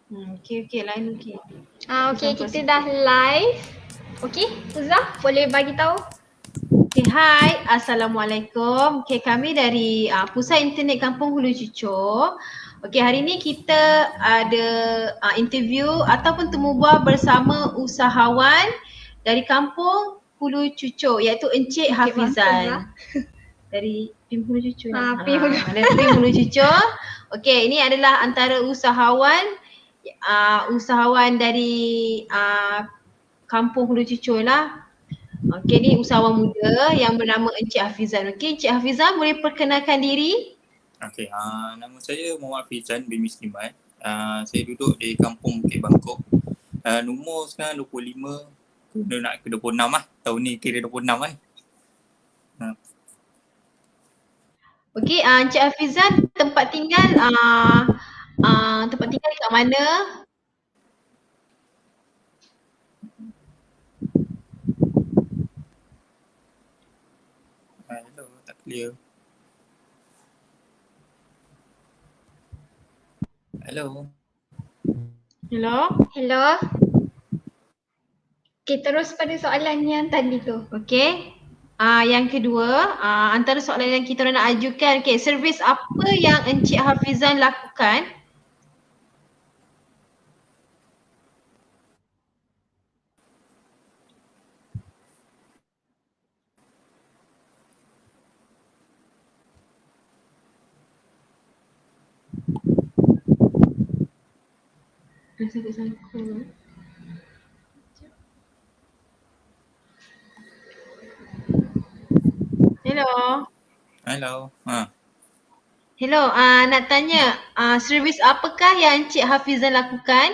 Okey, line okey. Okey, kita dah live. Okey, Uzah boleh bagi tahu? Okay, hai. Assalamualaikum. Okay, kami dari Pusat Internet Kampung Hulu Cucur. Okay, hari ni kita ada interview ataupun temu bual bersama usahawan dari Kampung Hulu Cucur iaitu Encik Hafizan. Dari PIM Hulu Cucur lah. Dari PIM Hulu Cucur. Okay, ini adalah antara usahawan dari Kampung Hulu Cucur lah. Okey, ni usahawan muda yang bernama Encik Hafizan. Okey, Encik Hafizan boleh perkenalkan diri? Okey, nama saya Muhammad Hafizan bin Mislimat. Saya duduk di Kampung Bukit Bangkok. Nombor sekarang 25, dah nak ke 26 lah. Tahun ni kira 26 kan. Okey, Encik Hafizan tempat tinggal dekat mana? Hello, tak clear. Hello. Hello. Okay, terus pada soalan yang tadi tu. Okey. Yang kedua, antara soalan yang kita nak ajukan, okey, servis apa yang Encik Hafizan lakukan? Hello. Hello, nak tanya, servis apakah yang Encik Hafizan lakukan?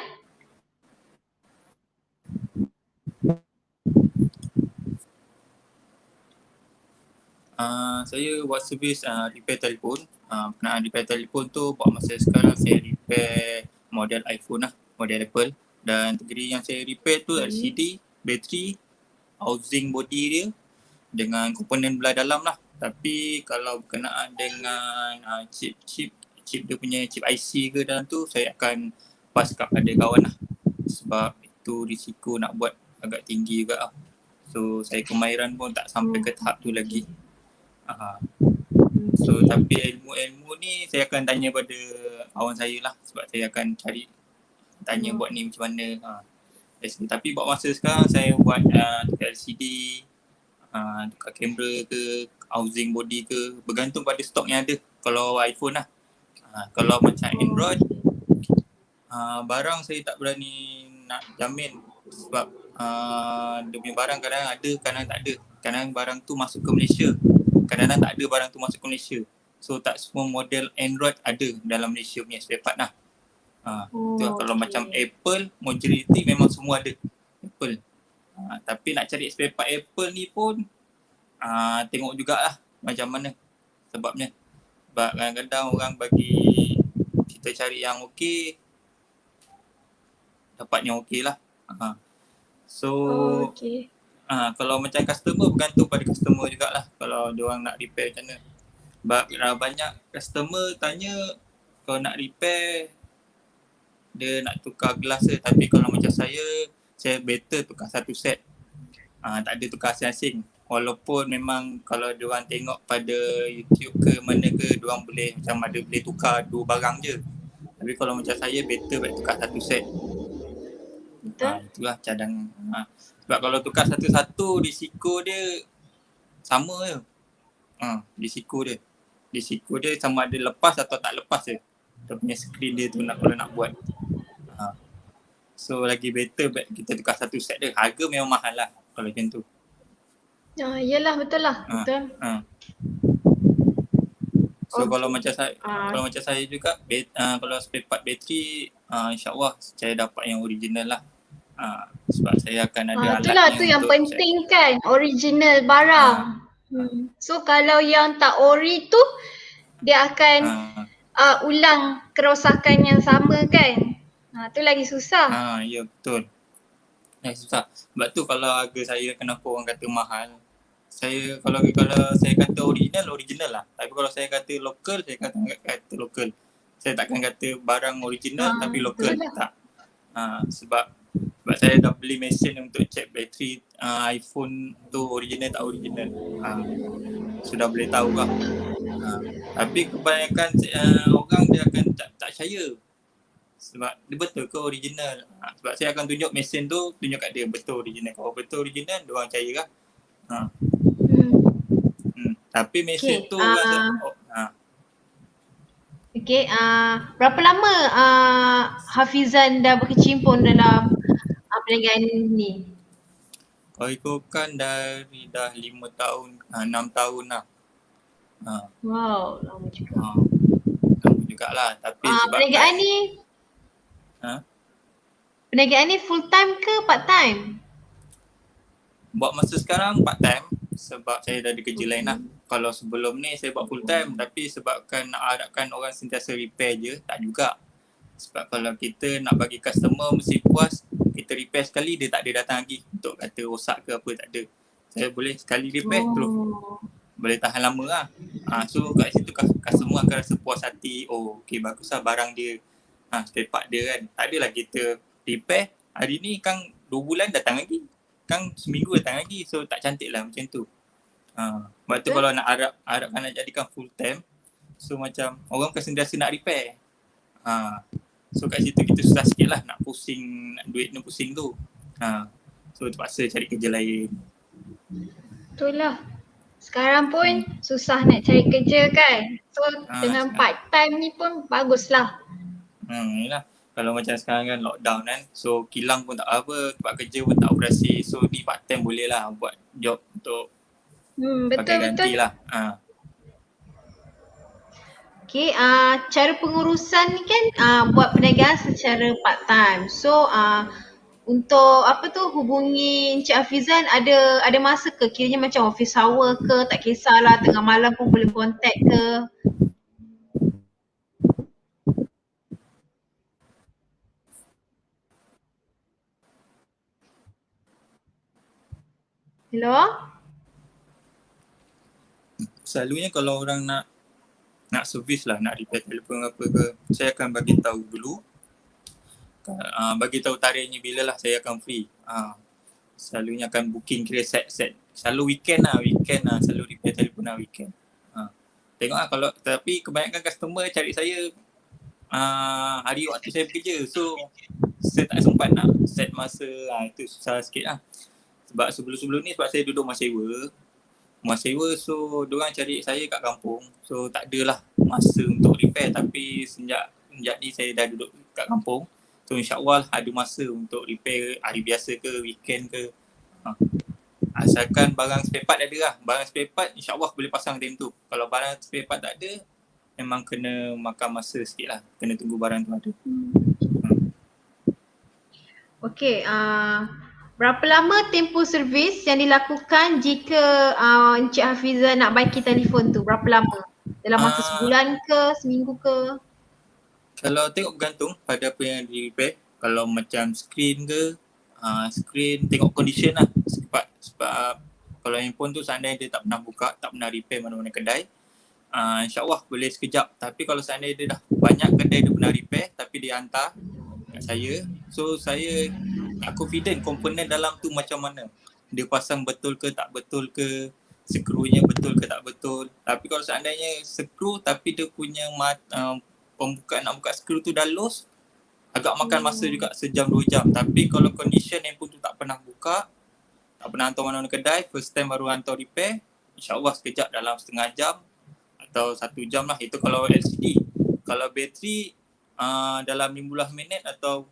Saya buat servis repair telefon. Berkenaan repair telefon tu buat masa sekarang saya repair model iPhone lah, model Apple. Dan terdiri yang saya repair tu LCD, bateri, housing body dia dengan komponen belah dalam lah. Tapi kalau berkenaan dengan chip dia punya chip IC ke dalam tu, saya akan pass pada kawan lah. Sebab itu risiko nak buat agak tinggi juga lah. So saya kemahiran pun tak sampai ke tahap tu lagi. So tapi ilmu ni saya akan tanya pada kawan saya lah, sebab saya akan cari tanya buat ni macam mana. Tapi buat masa sekarang saya buat LCD, tukar kamera ke, housing body ke, bergantung pada stok yang ada. Kalau iPhone lah. Kalau macam Android, barang saya tak berani nak jamin sebab dia punya barang kadang ada, kadang tak ada. Kadang barang tu masuk ke Malaysia, kadang-kadang tak ada barang tu masuk ke Malaysia. So tak semua model Android ada dalam Malaysia punya spare part lah. Tu lah. Kalau macam Apple, majority memang semua ada Apple. Tapi nak cari spare part Apple ni pun tengok jugalah macam mana sebabnya. Sebab kadang-kadang orang bagi kita cari yang okey, dapatnya okey lah. So kalau macam customer, bergantung pada customer jugalah kalau diorang nak repair macam mana. Sebab banyak customer tanya kalau nak repair dia nak tukar gelas je, tapi kalau macam saya better tukar satu set. Tak ada tukar asing-asing. Walaupun memang kalau diorang tengok pada YouTube ke mana ke, diorang boleh macam ada boleh tukar dua barang je. Tapi kalau macam saya better baik tukar satu set. Itulah cadangan. Sebab kalau tukar satu-satu risiko dia sama je. Risiko dia sama ada lepas atau tak lepas je. Dia punya screen dia tu kalau nak buat. So lagi better kita tukar satu set dia. Harga memang mahal lah kalau macam tu. Yelah, betul lah. Betul. So kalau macam saya juga kalau spare part bateri insyaAllah saya dapat yang original lah. Sebab saya akan ada alatnya. Itulah tu yang penting kan, original barang. So kalau yang tak ori tu dia akan ulang kerosakan yang sama kan. Tu lagi susah. Ya betul. Susah. Sebab tu kalau harga saya kenapa orang kata mahal. Saya kalau saya kata original lah. Tapi kalau saya kata lokal, saya kata lokal. Saya takkan kata barang original tapi lokal. Tak. Sebab saya dah beli mesin untuk check bateri iPhone tu original tak original. Sudah boleh tahu lah. Tapi kebanyakan orang dia akan tak percaya. Sebab dia betul ke original. Sebab saya akan tunjuk mesin tu, tunjuk kat dia betul original. Kalau betul original, dia orang percaya lah. Tapi mesin tu Okey, berapa lama Hafizan dah berkecimpung dalam perniagaan ni? Kalau ikutkan dari dah 5 tahun, 6 tahun lah. Wow, lama juga. Lama jugalah. Tapi sebab perniagaan ni perniagaan ni full time ke part time? Buat masa sekarang part time sebab saya dah ada kerja lain lah. Kalau sebelum ni saya buat full time tapi sebabkan nak harapkan orang sentiasa repair je, tak juga. Sebab kalau kita nak bagi customer mesti puas, kita repair sekali dia tak ada datang lagi untuk kata rosak ke apa, tak ada. Saya boleh sekali repair terus boleh tahan lama lah. So kat situ customer akan rasa puas hati, oh okay bagus lah barang dia, spare part dia kan. Tak adalah kita repair, hari ni kan 2 bulan datang lagi, kan seminggu datang lagi, so tak cantik lah macam tu. Sebab tu kalau nak harapkan nak jadikan full time, so macam orang akan sentiasa nak repair. So kat situ kita susah sikit lah nak pusing, nak duit ni pusing tu. So terpaksa cari kerja lain. Betul lah. Sekarang pun susah nak cari kerja kan. So dengan part time ni pun baguslah. Yelah. Kalau macam sekarang kan lockdown kan, so kilang pun tak apa, tempat kerja pun tak operasi. So ni part time boleh lah buat job untuk pakai ganti lah. Okay, cara pengurusan ni kan buat perniagaan secara part time. So untuk hubungi Encik Hafizan ada masa ke? Kiranya macam office hour ke, tak kisahlah tengah malam pun boleh contact ke? Hello? Selalunya kalau orang nak servis lah, nak repair telefon apa ke, saya akan bagi tahu dulu. Bagi tahu tarikhnya bila lah saya akan free. Selalunya akan booking kira set. Selalu weekend lah, selalu repair telefon lah weekend. Tengok lah kalau, tapi kebanyakan customer cari saya hari waktu saya bekerja. So saya tak sempat nak set masa, itu susah sikit lah. Sebab sebelum ni sebab saya duduk rumah sewa, so diorang cari saya kat kampung. So tak adalah masa untuk repair, tapi sejak ni saya dah duduk kat kampung. So insyaAllah ada masa untuk repair hari biasa ke, weekend ke. Asalkan barang spare part ada lah. Barang spare part insyaAllah boleh pasang time tu. Kalau barang spare part tak ada, memang kena makan masa sikit lah. Kena tunggu barang tu ada. Okay, berapa lama tempoh servis yang dilakukan jika Encik Hafizah nak baiki telefon tu? Berapa lama? Dalam masa sebulan ke, seminggu ke? Kalau tengok bergantung pada apa yang di-repair. Kalau macam screen ke, screen tengok condition lah. Sebab kalau handphone tu seandainya dia tak pernah buka, tak pernah repair mana-mana kedai, insyaAllah boleh sekejap. Tapi kalau seandainya dia dah banyak kedai dia pernah repair tapi dia hantar kat saya, so saya tak confident komponen dalam tu macam mana. Dia pasang betul ke tak betul ke, skrunya betul ke tak betul. Tapi kalau seandainya skru tapi dia punya pembukaan nak buka skru tu dah loose, agak makan masa juga sejam 2 jam. Tapi kalau condition handphone tu tak pernah buka, tak pernah hantar mana-mana kedai, first time baru hantar repair, insyaAllah sekejap dalam setengah jam atau 1 jam lah. Itu kalau LCD. Kalau bateri dalam 15 minit atau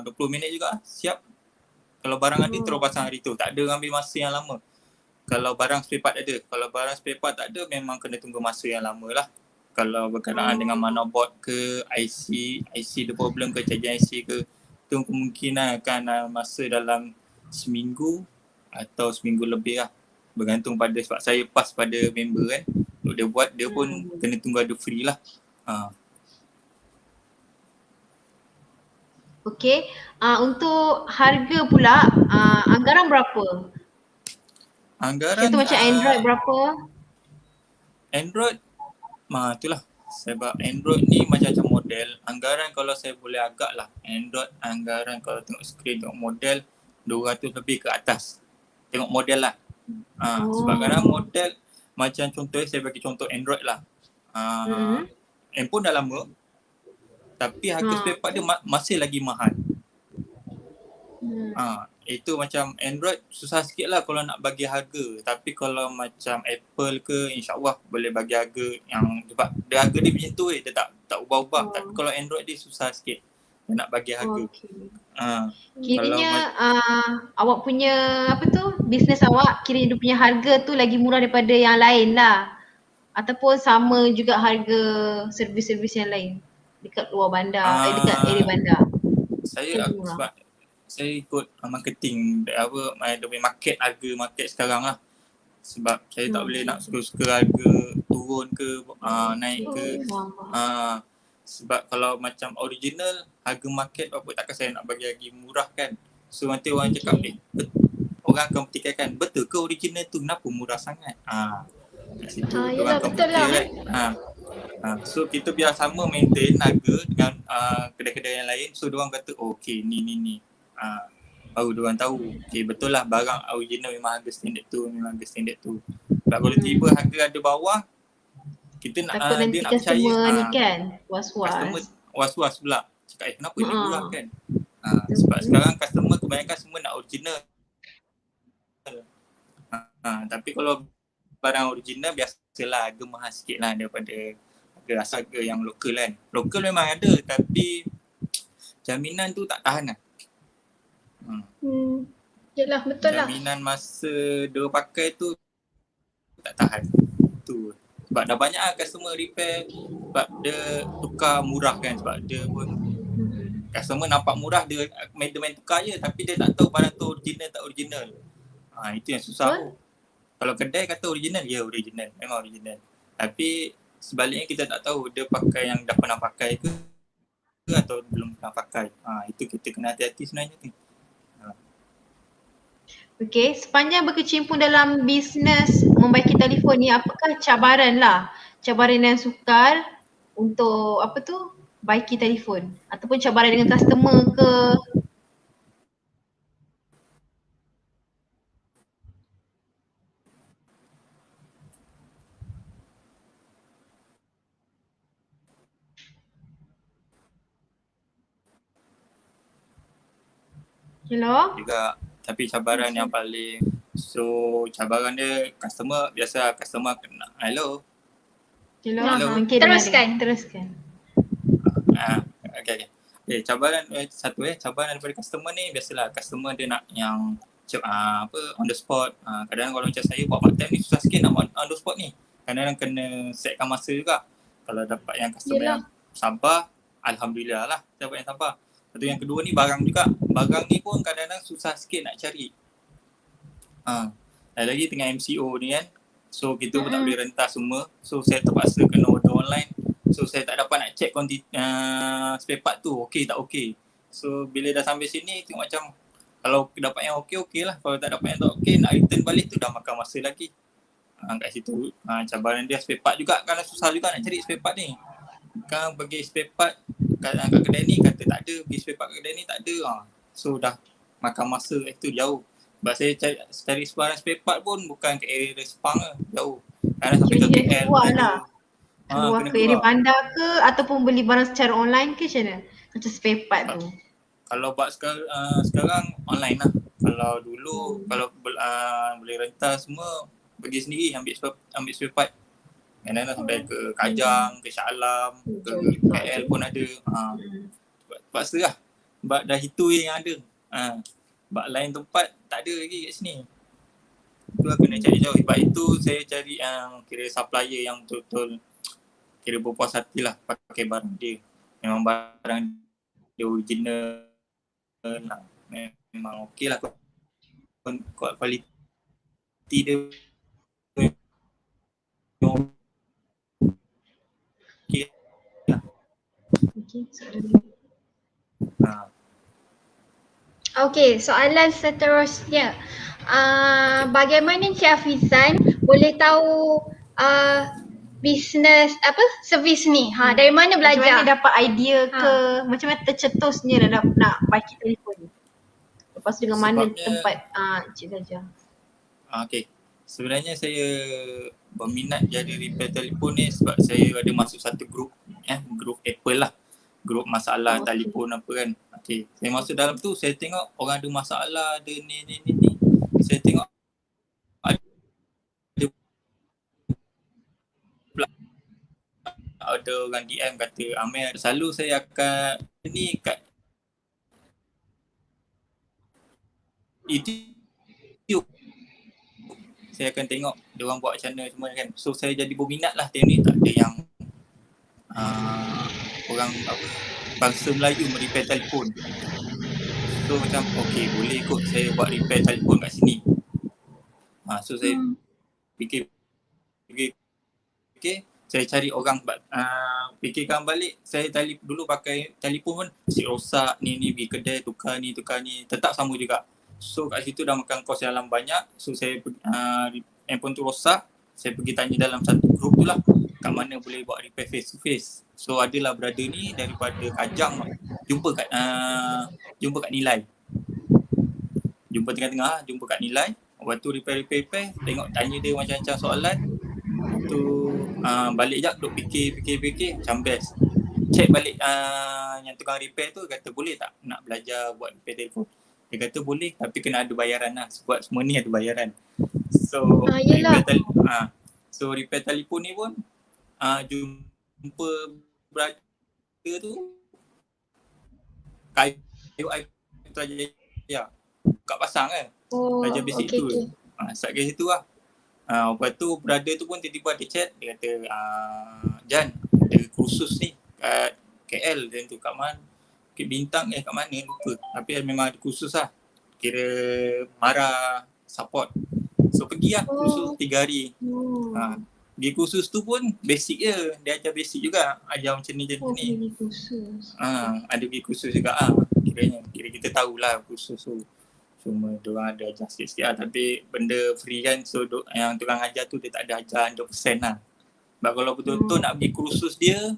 20 minit juga siap. Kalau barang ada terus pasang hari tu, tak ada ambil masa yang lama. Kalau barang spare part ada, kalau barang spare part tak ada, memang kena tunggu masa yang lama lah. Kalau berkenaan dengan motherboard ke, IC ada problem ke, charging IC ke, tu kemungkinan akan masa dalam seminggu atau seminggu lebih lah. Bergantung pada, sebab saya pas pada member kan, untuk dia buat, dia pun kena tunggu ada free lah. Okay, untuk harga pula, anggaran berapa? Anggaran contoh macam Android berapa? Android itulah Sebab Android ni macam-macam model. Anggaran kalau saya boleh agak lah, Android anggaran kalau tengok skrin, tengok model 200 lebih ke atas. Tengok model lah. Sebab kadang model macam contohnya saya bagi contoh Android lah. Handphone dah lama tapi harga spare part dia masih lagi mahal. Itu macam Android susah sikit lah kalau nak bagi harga. Tapi kalau macam Apple ke, insyaAllah boleh bagi harga yang, sebab dia harga dia macam tu dia tak ubah-ubah. Tapi kalau Android dia susah sikit dia nak bagi harga. Kiranya awak punya apa tu, bisnes awak kiranya dia punya harga tu lagi murah daripada yang lain lah, ataupun sama juga harga servis-servis yang lain dekat luar bandar, dekat area bandar. Saya sebab saya ikut marketing dia punya market, harga market sekarang lah. Sebab saya tak boleh nak suka-suka harga turun ke naik ke. Sebab kalau macam original harga market apa, takkan saya nak bagi lagi murah kan. So nanti orang cakap orang akan pertikaikan, betul ke original tu, kenapa murah sangat? Kat situ orang akan betul lah. So kita biar sama maintain harga dengan kedai-kedai yang lain. So diorang kata okay ni baru diorang tahu okay betul lah barang original memang harga standard tu, memang harga standard tu. Sebab kalau tiba harga ada bawah, kita nak takut nanti dia nak customer percaya ni kan was-was. Customer was-was pula cakap kenapa ni murah kan. Sebab sekarang customer kebanyakan semua nak original. Tapi kalau barang original biasalah harga mahal sikit lah daripada harga harga yang lokal kan. Lokal memang ada tapi jaminan tu tak tahan lah. Yelah, betul lah. Jaminan masa dia pakai tu tak tahan. Tu. Sebab dah banyak lah customer repair sebab dia tukar murah kan, sebab dia pun customer nampak murah dia main tukar je tapi dia tak tahu barang tu original tak original. Itu yang susah tu. Kalau kedai kata original, ya original, memang original. Tapi sebaliknya kita tak tahu dia pakai yang dah pernah pakai ke atau belum pernah pakai. Itu kita kena hati-hati sebenarnya tu. Okey, sepanjang berkecimpung dalam bisnes membaiki telefon ni, apakah cabaran yang sukar untuk apa tu, baiki telefon ataupun cabaran dengan customer ke? Hello? Juga tapi cabaran yang paling cabaran dia customer biasa customer kena hello. Mungkin teruskan. Okay. Cabaran cabaran daripada customer ni biasalah customer dia nak yang on the spot. Kadang-kadang kalau macam saya buat part time ni susah sikit nak on the spot ni. Kadang-kadang kena setkan masa juga. Kalau dapat yang customer yang sabar, alhamdulillah lah dapat yang sabar. Lepas yang kedua ni barang juga. Barang ni pun kadang-kadang susah sikit nak cari. Lagi tengah MCO ni kan. So kita pun tak boleh rentas semua. So saya terpaksa kena order online. So saya tak dapat nak check spare part tu okey tak okey. So bila dah sampai sini tengok macam kalau dapat yang okey lah. Kalau tak dapat yang tak okey nak return balik tu dah makan masa lagi. Kat situ cabaran dia spare part juga. Kalau susah juga nak cari spare part ni. Kan bagi spare part kat kedai ni kata tak ada, pergi spare part kat kedai ni tak ada. So dah makan masa itu jauh. Sebab saya cari sebarang spare part pun bukan ke area Sepang lah, jauh. Kadang sampai ke KL pun ada. Keluar ke area bandar ke ataupun beli barang secara online ke macam mana? Macam spare part tu. Kalau buat sekarang online lah. Kalau dulu kalau boleh rentas semua pergi sendiri ambil spare part. Kadang-kadang sampai ke Kajang, ke Shah Alam, ke KL pun ada. Terpaksa lah. Sebab dah itu yang ada. Sebab lain tempat tak ada lagi kat sini. Itu lah kena cari jauh. Sebab itu saya cari yang kira supplier yang betul-betul kira berpuas hati lah pakai barang dia. Memang barang dia original lah. Memang okey lah. Kualiti dia Okey, soalan seterusnya. Bagaimana Encik Hafizan boleh tahu business servis ni? Dari mana Macam belajar? mana dapat idea ke, macam mana tercetusnya nak baiki telefon ni? Lepas tu dengan mana Sebabnya- tempat Encik belajar? Okay. Sebenarnya saya berminat jadi repair telefon ni sebab saya ada masuk satu grup, grup Apple lah. Grup masalah telefon apa kan. Okay. Saya masuk dalam tu, saya tengok orang ada masalah, ada ni. Saya tengok ada orang DM kata, Amir, selalu saya akan ni kat YouTube. Saya akan tengok dia orang buat macam mana semua kan. So saya jadi berminat lah time ni, tak ada yang orang bangsa Melayu repair telefon. So macam okay, boleh kot saya buat repair telefon kat sini. So saya fikir saya cari orang fikirkan balik, saya dulu pakai telefon pun asyik rosak, ni pergi kedai tukar ni, tetap sama juga. So kat situ dah makan kos dalam banyak. So saya handphone tu rosak, saya pergi tanya dalam satu grup tu lah kat mana boleh buat repair face to face. So adalah brother ni daripada Kajang, jumpa kat Nilai. Jumpa tengah-tengah, jumpa kat Nilai. Lepas tu repair, tengok tanya dia macam-macam soalan. Tu balik jap duk fikir macam best. Check balik yang tukang repair tu kata boleh tak nak belajar buat repair telefon. Dia kata boleh tapi kena ada bayaran lah sebab semua ni ada bayaran. So repair telefon ni pun jumpa brother tu kayu Putrajaya kat pasang kan. Belajar basic tu. Start kat situ lah. Lepas tu brother tu pun tiba-tiba ada chat, dia kata Jan, ada kursus ni kat KL dan tu kat mana, Bukit Bintang kat mana lupa, tapi memang ada kursus lah, kira Mara support. So pergi lah kursus 3 hari. Pergi kursus tu pun basic je, dia ajar basic juga, ajar macam ni Pergi kursus. ada pergi kursus juga kira kita tahulah kursus tu. Cuma diorang ada ajar sikit-sikit lah, tapi benda free kan, so yang diorang ajar tu dia tak ada ajar 100% lah. Sebab kalau betul-betul nak pergi kursus dia,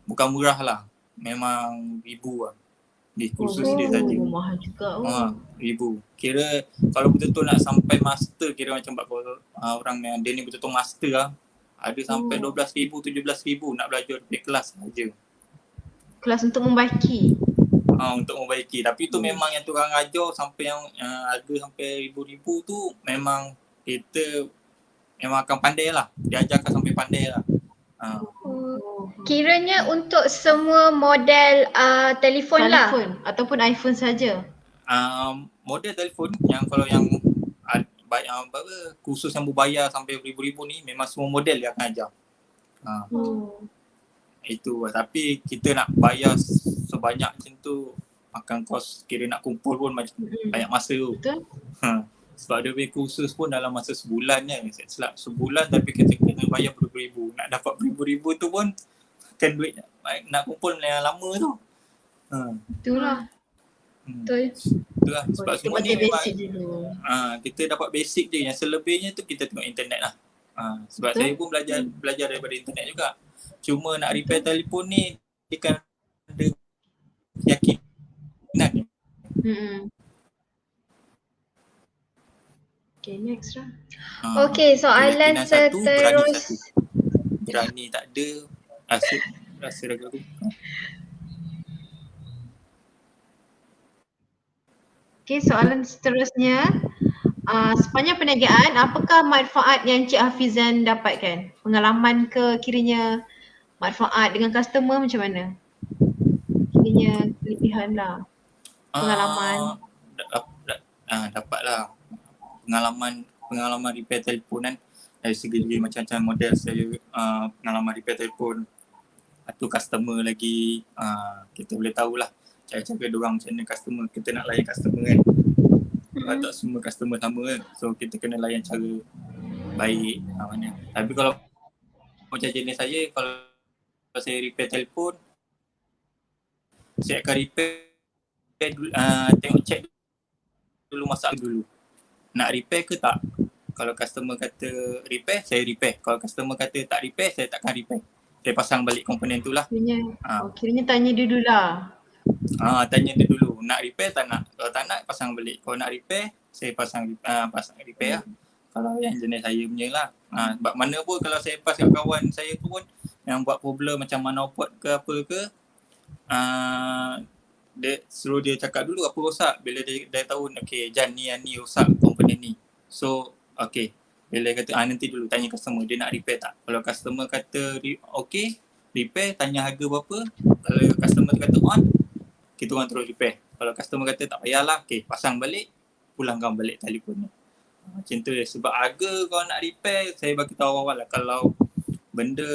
bukan murah lah, memang ribu lah di kursus dia saja. Mahal juga. Ribu. Kira kalau betul-betul nak sampai master, kira macam orang yang dia ni betul-betul master lah, ada sampai 12,000, 17,000 nak belajar di kelas saja. Kelas untuk membaiki? Untuk membaiki, tapi tu memang yang turang ajar sampai yang harga sampai ribu-ribu tu memang kita memang akan pandai lah, dia ajarkan sampai pandai lah. Kiranya untuk semua model telefon lah ataupun iPhone saja. Model telefon yang kalau yang kursus yang berbayar sampai ribu-ribu ni memang semua model dia akan ajar. Itu, tapi kita nak bayar sebanyak macam tu akan kos, kira nak kumpul pun macam banyak masa tu. Betul. Sebab dia punya kursus pun dalam masa sebulan je, sebulan tapi kita kena bayar beribu-ribu. Nak dapat beribu-ribu tu pun kan duit nak kumpul yang lama tu. Itulah. Betul. Itulah sebab semua ni memang kita dapat basic je, yang selebihnya tu kita tengok internet lah. Sebab saya pun belajar daripada internet juga. Cuma nak repair telefon ni dia kan ada keyakinan. Okay, next lah. Okay, soalan seterusnya. Berani tak ada, rasa ragu. Okay, soalan seterusnya. Sepanjang perniagaan, apakah manfaat yang Cik Hafizan dapatkan? Pengalaman ke kiranya manfaat dengan customer macam mana? Kiranya kelebihan lah. Pengalaman. Dapatlah pengalaman repair telefon kan. Dari segi macam-macam model saya pengalaman repair telefon. Atau customer lagi, kita boleh tahulah cara-cara diorang macam mana customer. Kita nak layan customer kan. Tak semua customer sama kan. So kita kena layan cara baik. Tapi kalau macam jenis saya, kalau saya repair telefon, saya akan repair tengok check dulu masalah dulu. Nak repair ke tak? Kalau customer kata repair, saya repair. Kalau customer kata tak repair, saya takkan repair. Saya pasang balik komponen tu lah. Kiranya tanya dia dulu lah. Tanya dia dulu, nak repair tak nak? Kalau tak nak, pasang balik. Kalau nak repair, saya pasang repair lah. Kalau yang jenis saya punya lah. Sebab mana pun kalau saya pass kat kawan saya tu pun yang buat problem macam monopod ke apa ke, dia suruh dia cakap dulu apa rosak. Bila dia tahu, okay Jan ni yang ni rosak komponen ni. So, okay. Bila dia kata, nanti dulu tanya customer, dia nak repair tak? Kalau customer kata okay, repair, tanya harga berapa. Kalau customer kata on, kita orang terus repair. Kalau customer kata tak payahlah, okay, pasang balik, pulangkan balik telefon ni. Macam tu je. Sebab harga kalau nak repair, saya bagi tahu awal lah. Kalau benda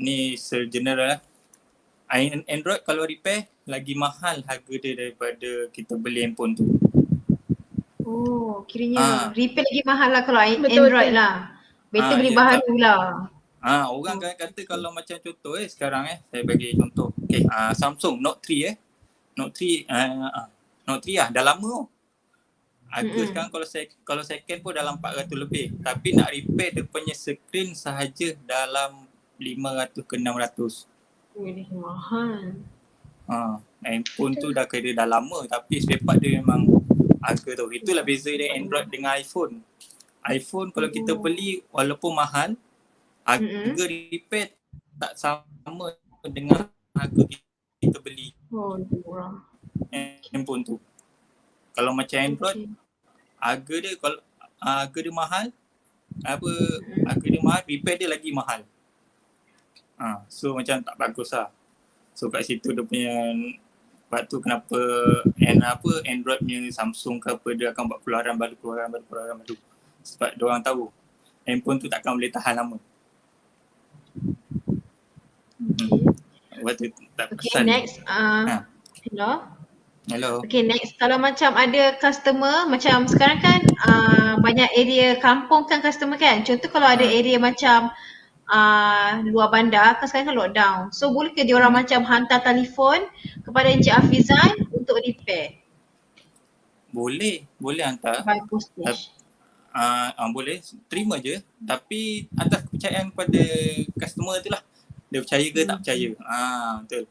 ni segeneral lah. Android kalau repair, lagi mahal harga dia daripada kita beli handphone tu. Kiranya repair lagi mahal lah kalau Betul, Android betul. lah. Better beli baru lah. Orang kata kalau macam contoh sekarang saya bagi contoh. Okay, Samsung Note 3 Note 3 dah lama. Harga sekarang kalau second pun dalam 400 lebih. Tapi nak repair dia punya screen sahaja dalam 500 ke 600. Ini mahal. Handphone tu dah kira dah lama tapi spare part dia memang harga tu. Itulah beza dia Android dengan iPhone. iPhone kalau kita beli walaupun mahal, harga repair tak sama dengan harga kita beli handphone tu. Kalau macam Android, harga dia kalau harga dia mahal, harga dia mahal, repair dia lagi mahal. So macam tak bagus lah. So kat situ dia punya, sebab tu kenapa Android punya Samsung ke apa, dia akan buat keluaran baru. Sebab dia orang tahu handphone tu takkan boleh tahan lama. Waktu tak pesan. Next. Hello. Okay, next. Kalau macam ada customer, macam sekarang kan banyak area kampung kan customer kan. Contoh kalau ada area macam luar bandar, kan sekarang kan lockdown. So boleh ke dia orang macam hantar telefon kepada Encik Hafizan untuk repair? Boleh hantar. By postage. Boleh, terima je. Tapi atas kepercayaan pada customer tu lah. Dia percaya ke tak percaya. Betul.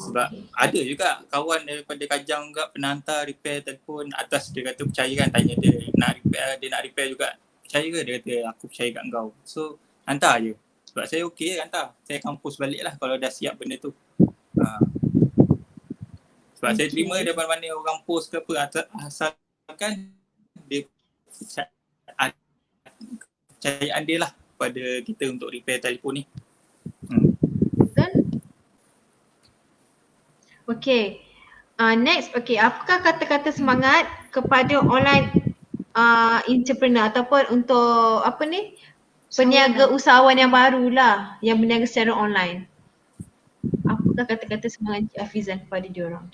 Sebab ada juga kawan daripada Kajang juga pernah hantar repair telefon. Atas dia kata percaya kan, tanya dia nak repair juga. Percaya ke? Dia kata aku percaya kat kau. So hantar je. Sebab saya okey hantar. Saya akan post balik lah kalau dah siap benda tu. Sebab saya terima daripada mana orang post ke apa, asalkan dia kepercayaan dia lah pada kita untuk repair telefon ni. Betul? Okay. Next, apakah kata-kata semangat kepada online entrepreneur ataupun untuk peniaga usahawan yang baru lah, yang berniaga secara online? Apakah kata-kata semangat Encik Hafizan kepada diorang?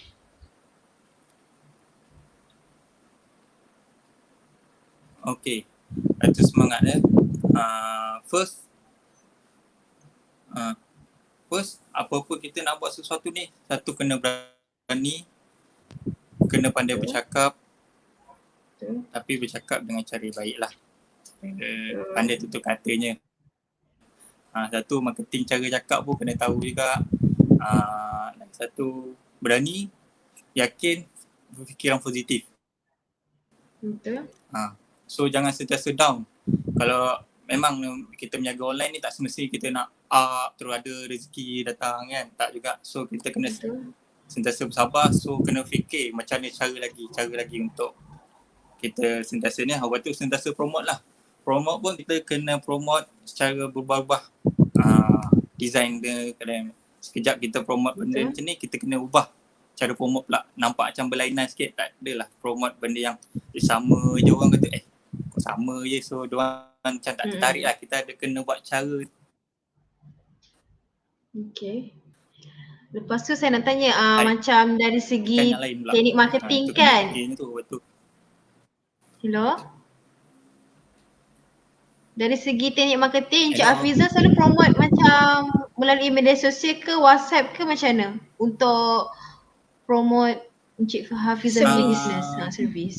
Okay, kata semangat First apa-apa kita nak buat sesuatu ni, satu kena berani, kena pandai bercakap. Tapi bercakap dengan cara baik lah. Pandai tutur katanya. Satu, marketing cara cakap pun kena tahu juga. Satu, berani, yakin, berfikiran positif. Betul. So jangan sentiasa down. Kalau memang kita berniaga online ni tak semestinya kita nak terus ada rezeki datang kan. Tak juga. So kita kena sentiasa bersabar. So kena fikir macam ni cara lagi untuk kita sentiasa ni. Lepas tu sentiasa promote lah. Promote pun kita kena promote secara berubah-ubah. Design dia kadang sekejap kita promote benda macam ni, kita kena ubah cara promote pula. Nampak macam berlainan sikit. Tak adalah promote benda yang sama je, orang kata kok sama je. So diorang macam tak tertarik lah. Kita ada kena buat cara. Okay. Lepas tu saya nak tanya macam dari segi teknik marketing kan. Hello? Dari segi teknik marketing, Encik Hafizan selalu promote macam melalui media sosial ke, WhatsApp ke, macam mana untuk promote Encik Hafizan punya business, service?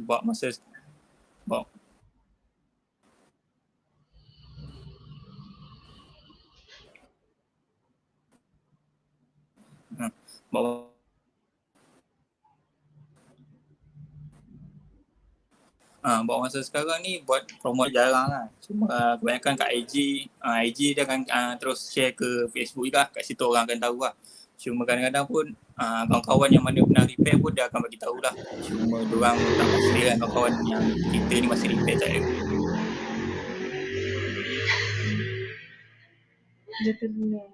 Buat Buat masa sekarang ni buat promote jarang lah. Cuma kebanyakan kat IG, IG dia akan terus share ke Facebook juga, kat situ orang akan tahu lah. Cuma kadang-kadang pun kawan-kawan yang mana pernah repair pun dia akan bagi tahu lah. Cuma diorang tak pasti kan kawan-kawan yang kita ni masih repair tak ada. Dia terdengar.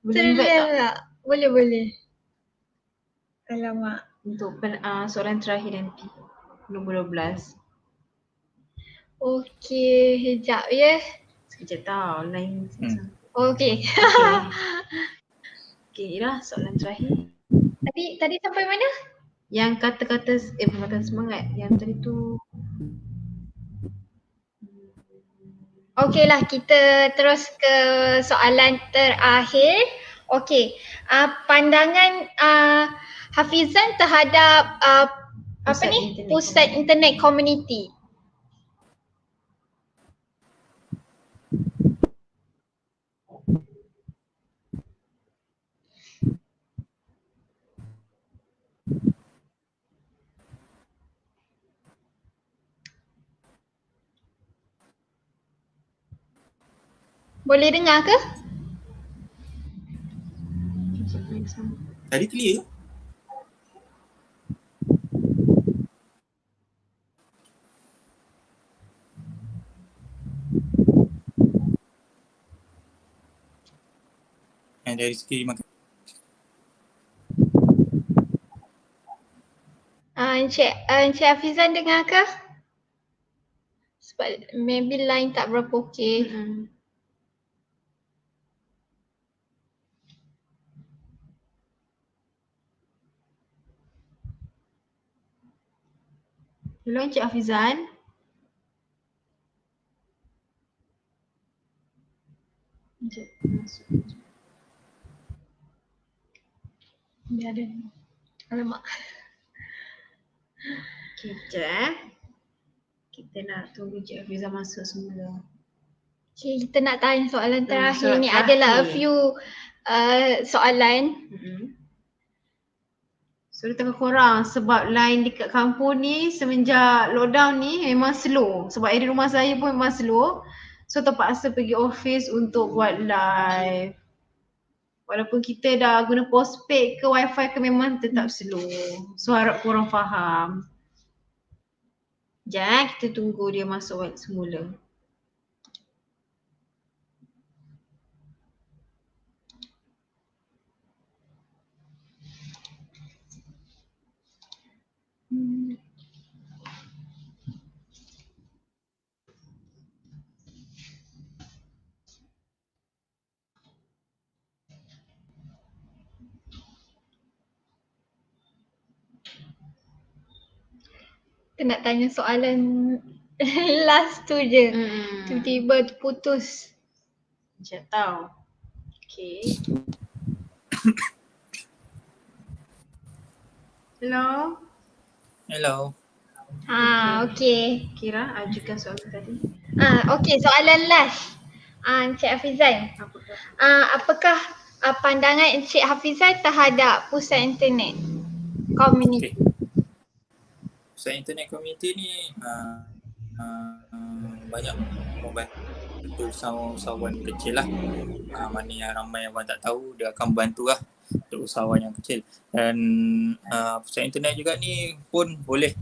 Boleh invite Terlihat tak? tak? Boleh. Alamak. Untuk soalan terakhir nanti. Nombor 12. Okey, sekejap ya. Sekejap tau, line Okey. Okay, Ira, soalan terakhir. Tadi sampai mana? Yang kata-kata, bukan semangat. Yang tadi tu. Okeylah, kita terus ke soalan terakhir. Okey, pandangan Hafizan terhadap pusat internet community. Boleh dengar ke? Tadi clear ke? Dari segi makan. Encik Hafizan dengar ke? Sebab maybe line tak berapa okey. Hello Encik Hafizan. Encik masuk. Dia ada. Alamak. Okay, sekejap. Kita nak tunggu Encik Hafizan masuk semula. Okay, kita nak tanya soalan terakhir soalan ni. terakhir. Adalah a few soalan. So, tengah korang sebab line dekat kampung ni semenjak lockdown ni memang slow. Sebab area rumah saya pun memang slow. So, terpaksa pergi office untuk buat live. Walaupun kita dah guna postpaid ke wifi ke memang tetap slow. So, harap korang faham. Sekejap, kita tunggu dia masuk semula. Kita nak tanya soalan last tu je. Tiba-tiba putus. Sekejap tau. Okay. Hello. Hello. Okay. Kira ajukan soalan tadi. Okay, soalan last. Encik Hafizan. Apakah pandangan Encik Hafizan terhadap pusat internet community? Okay. Pusat internet community ni banyak membantu usahawan kecil lah. Mana yang ramai orang tak tahu, dia akan membantu lah untuk usahawan yang kecil. Dan pusat internet juga ni pun boleh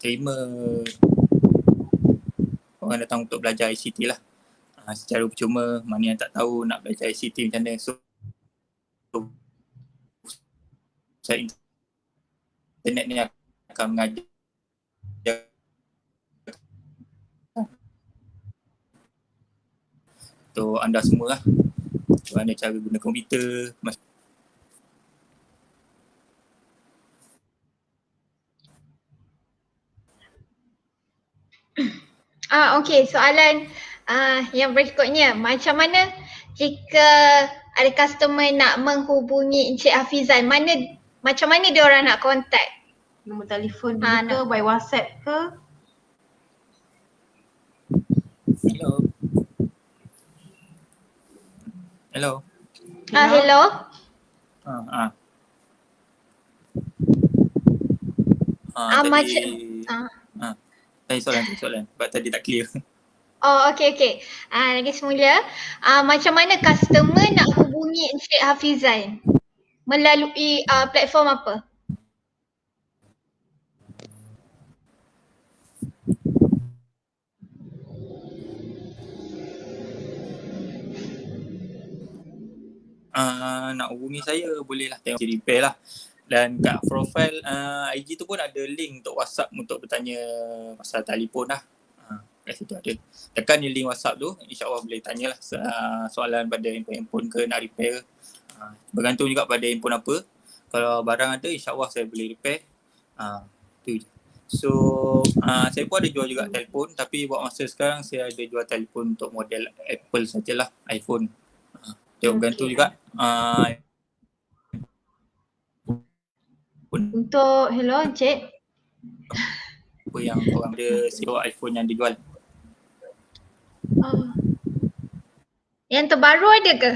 terima orang datang untuk belajar ICT lah. Secara percuma, mana yang tak tahu nak belajar ICT macam mana. So pusat internet ni akan mengajar untuk anda semua lah, mana cara guna komputer. Okay, soalan yang berikutnya. Macam mana jika ada customer nak menghubungi Encik Hafizan, macam mana dia orang nak contact? Nombor telefon ke, by WhatsApp ke? Hello. Hello. Tadi Macam tanya soalan sebab tadi tak clear. okey. Lagi semula, macam mana customer nak hubungi Encik Hafizan? Melalui platform apa? Nak hubungi saya boleh lah, tengok repair lah. Dan kat profile IG tu pun ada link untuk WhatsApp untuk bertanya pasal telefon lah. Kat situ ada. Tekan je link WhatsApp tu, insyaAllah boleh tanyalah soalan pada handphone ke nak repair. Bergantung juga pada handphone apa. Kalau barang ada, insyaAllah saya boleh repair. Tu je. So, saya pun ada jual juga telefon, tapi buat masa sekarang saya ada jual telefon untuk model Apple sajalah, iPhone. Tengok bergantung juga. Untuk, hello Encik. Apa yang korang ada sewa iPhone yang dijual. Yang terbaru ada ke?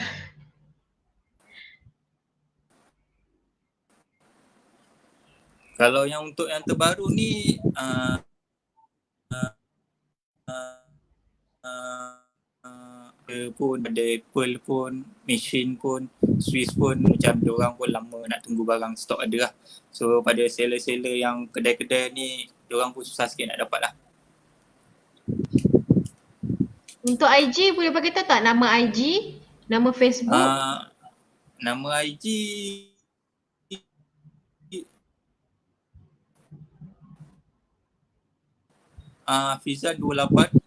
Kalau yang untuk yang terbaru ni pun ada Apple pun, Machine pun, Swiss pun, macam diorang pun lama nak tunggu barang stok ada lah. So pada seller-seller yang kedai-kedai ni, diorang pun susah sikit nak dapat lah. Untuk IG boleh bagi tahu tak nama IG, nama Facebook? Nama IG Hafizan 28.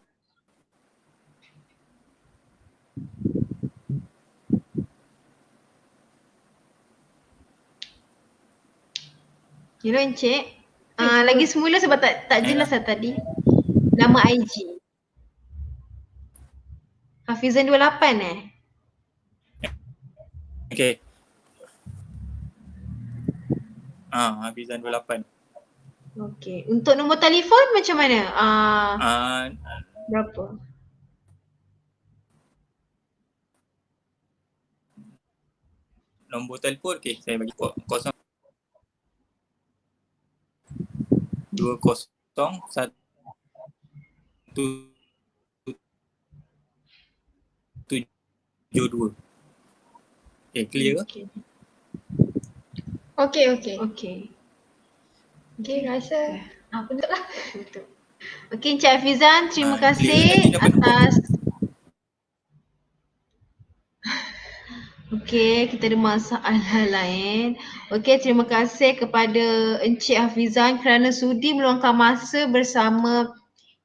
Hello Encik. Lagi semula sebab tak jelas lah tadi. Nama IG. Hafizan 28 Okay. Hafizan 28. Okay. Untuk nombor telefon macam mana? Berapa? Nombor telefon, okay, saya bagi 0 20 1 72. Okay, clear ke? Okey. Okay, rasa betul lah. betul. Okay Encik Hafizan, terima Clear. kasih Tadi dapat nombor. atas Okey, kita ada masalah lain. Okey, terima kasih kepada Encik Hafizan kerana sudi meluangkan masa bersama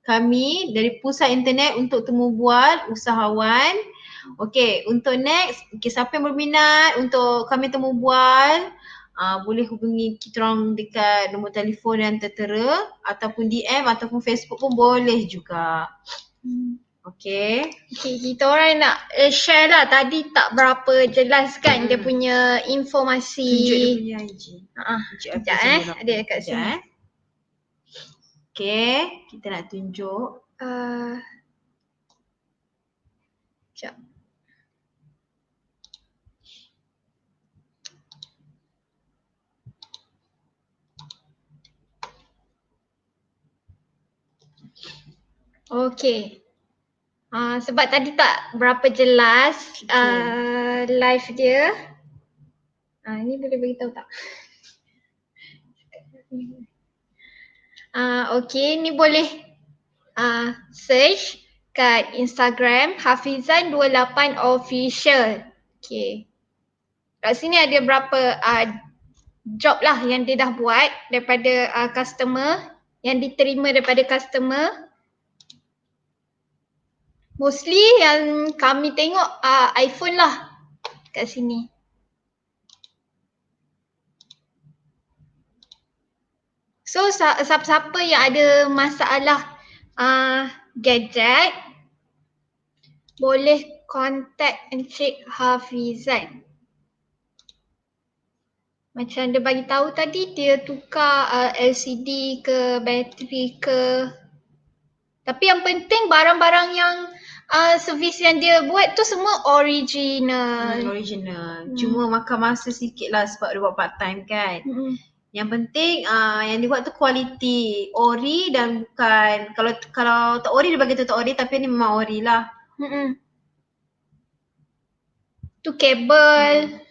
kami dari Pusat Internet untuk Temu Bual Usahawan. Okey, untuk next, siapa yang berminat untuk kami Temu Bual, boleh hubungi kita orang dekat nombor telefon yang tertera ataupun DM ataupun Facebook pun boleh juga. Okay, kita orang nak share lah. Tadi tak berapa jelas kan dia punya informasi. tunjuk dia punya IG. Sekejap ada dekat sini. Okay, kita nak tunjuk. Sekejap. Okay. Sebab tadi tak berapa jelas live dia. Ini boleh beritahu tak? Okay, ni boleh search kat Instagram Hafizan28 Official. Okay. Kat sini ada berapa job lah yang dia dah buat daripada customer, yang diterima daripada customer. Mostly yang kami tengok iPhone lah kat sini. So siapa-siapa yang ada masalah gadget boleh contact Encik Hafizan. Macam dia bagi tahu tadi, dia tukar LCD ke bateri ke. Tapi yang penting barang-barang yang servis yang dia buat tu semua original. Original. Cuma makan masa sikit lah sebab dia buat part time kan. Yang penting yang dia buat tu quality. Ori dan bukan, kalau tak ori dia bagi tu tak ori, tapi ni memang ori lah. Tu kabel.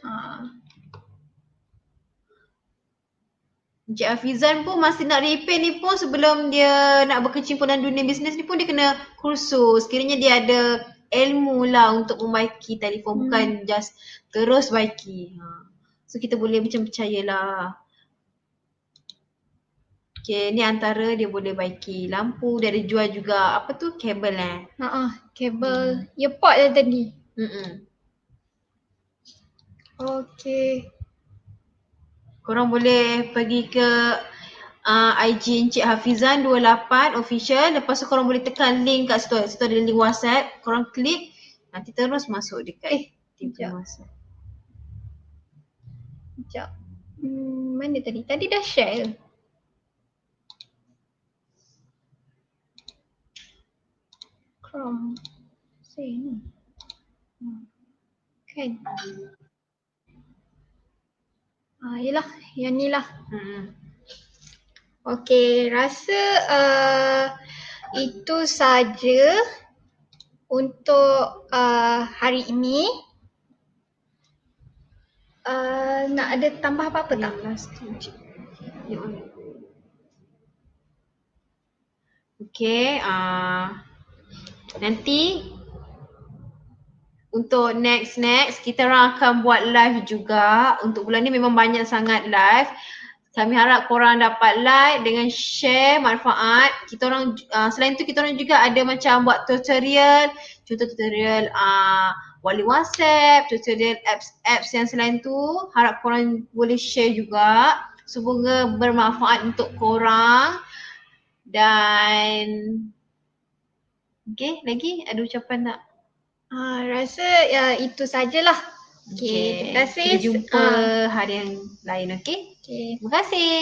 Encik Hafizan pun masih nak repair ni pun sebelum dia nak berkecimpung dalam dunia bisnes ni pun dia kena kursus. Kiranya dia ada ilmu lah untuk membaiki telefon, bukan just terus baiki. So kita boleh macam percayalah. Okay, ni antara dia boleh baiki lampu, dia ada jual juga apa tu, kabel Kabel. Earpod lah tadi. Okay. Korang boleh pergi ke IG Encik Hafizan 28 official. Lepas tu korang boleh tekan link kat situ. Situ ada link WhatsApp. Korang klik, nanti terus masuk dekat link WhatsApp. Sekejap. Mana tadi? Tadi dah share. Chrome. Ni. Kan? Yelah, yang ni lah. Okay, rasa itu saja untuk hari ini. Nak ada tambah apa-apa tak? Okay, nanti untuk next kita orang akan buat live juga. Untuk bulan ni memang banyak sangat live. Kami harap korang dapat like dengan share manfaat. Kita orang selain tu kita orang juga ada macam buat tutorial, contoh tutorial wali WhatsApp, tutorial apps yang selain tu. Harap korang boleh share juga. Semoga bermanfaat untuk korang. Dan okay, lagi ada ucapan tak? Rasa itu sajalah. Okay, terima kasih. Kita jumpa hari yang lain, okay? Okay. Terima kasih.